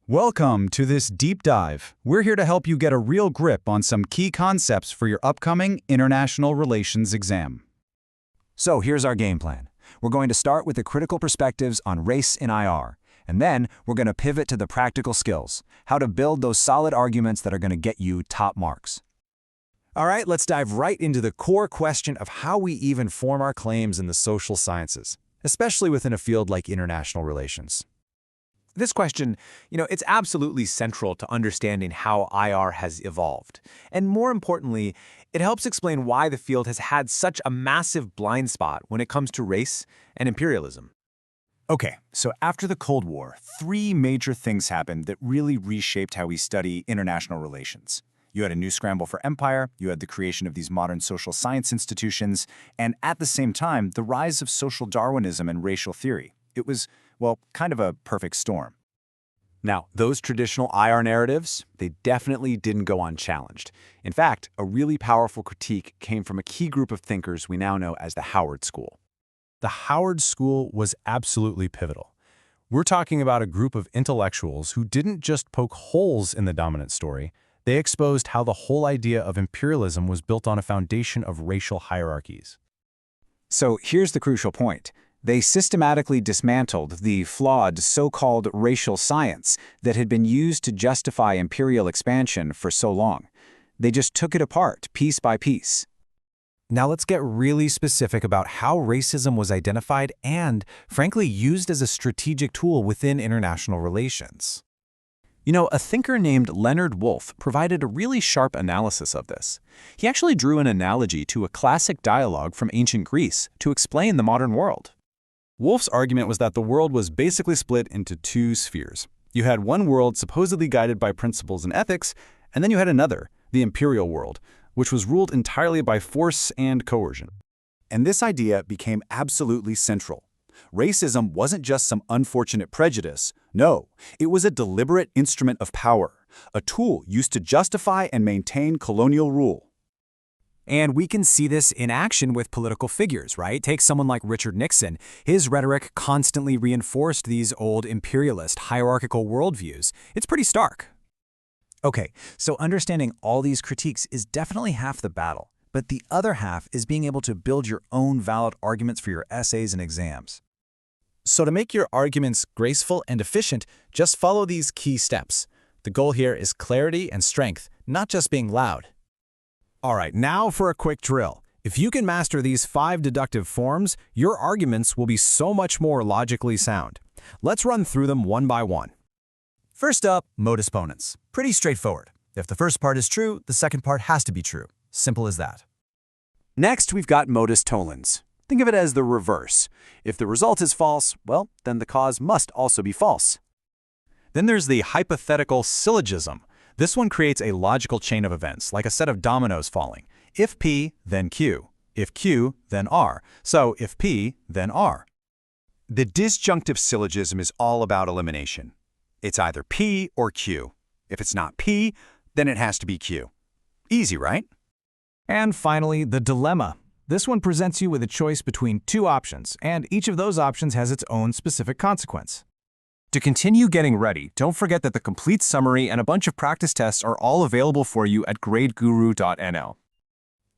Welcome to this deep dive. We're here to help you get a real grip on some key concepts for your upcoming international relations exam. So here's our game plan. We're going to start with the critical perspectives on race in IR, and then we're going to pivot to the practical skills, how to build those solid arguments that are going to get you top marks. All right, let's dive right into the core question of how we even form our claims in the social sciences, especially within a field like international relations. This question, it's absolutely central to understanding how IR has evolved. And more importantly, it helps explain why the field has had such a massive blind spot when it comes to race and imperialism. Okay, so after the Cold War, three major things happened that really reshaped how we study international relations. You had a new scramble for empire, you had the creation of these modern social science institutions, and at the same time, the rise of social Darwinism and racial theory. It was, well, kind of a perfect storm. Now, those traditional IR narratives, they definitely didn't go unchallenged. In fact, a really powerful critique came from a key group of thinkers we now know as the Howard School. The Howard School was absolutely pivotal. We're talking about a group of intellectuals who didn't just poke holes in the dominant story, they exposed how the whole idea of imperialism was built on a foundation of racial hierarchies. So here's the crucial point. They systematically dismantled the flawed so-called racial science that had been used to justify imperial expansion for so long. They just took it apart, piece by piece. Now let's get really specific about how racism was identified and, frankly, used as a strategic tool within international relations. A thinker named Leonard Woolf provided a really sharp analysis of this. He actually drew an analogy to a classic dialogue from ancient Greece to explain the modern world. Wolff's argument was that the world was basically split into two spheres. You had one world supposedly guided by principles and ethics, and then you had another, the imperial world, which was ruled entirely by force and coercion. And this idea became absolutely central. Racism wasn't just some unfortunate prejudice. No, it was a deliberate instrument of power, a tool used to justify and maintain colonial rule. And we can see this in action with political figures, right? Take someone like Richard Nixon. His rhetoric constantly reinforced these old imperialist, hierarchical worldviews. It's pretty stark. Okay, so understanding all these critiques is definitely half the battle, but the other half is being able to build your own valid arguments for your essays and exams. So to make your arguments graceful and efficient, just follow these key steps. The goal here is clarity and strength, not just being loud. All right, now for a quick drill. If you can master these 5 deductive forms, your arguments will be so much more logically sound. Let's run through them one by one. First up, modus ponens. Pretty straightforward. If the first part is true, the second part has to be true. Simple as that. Next, we've got modus tollens. Think of it as the reverse. If the result is false, well, then the cause must also be false. Then there's the hypothetical syllogism. This one creates a logical chain of events, like a set of dominoes falling. If P, then Q. If Q, then R. So if P, then R. The disjunctive syllogism is all about elimination. It's either P or Q. If it's not P, then it has to be Q. Easy, right? And finally, the dilemma. This one presents you with a choice between 2 options, and each of those options has its own specific consequence. To continue getting ready, don't forget that the complete summary and a bunch of practice tests are all available for you at gradeguru.nl.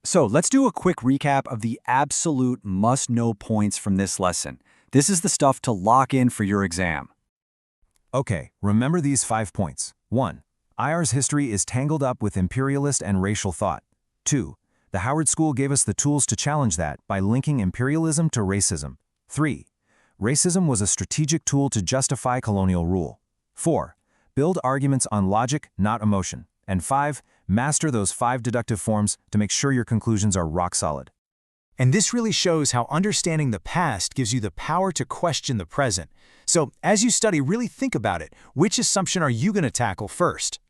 So let's do a quick recap of the absolute must-know points from this lesson. This is the stuff to lock in for your exam. Okay, remember these 5 points. 1. IR's history is tangled up with imperialist and racial thought. 2. The Howard School gave us the tools to challenge that by linking imperialism to racism. 3. Racism was a strategic tool to justify colonial rule. 4. Build arguments on logic, not emotion. And 5. Master those 5 deductive forms to make sure your conclusions are rock solid. And this really shows how understanding the past gives you the power to question the present. So as you study, really think about it. Which assumption are you going to tackle first?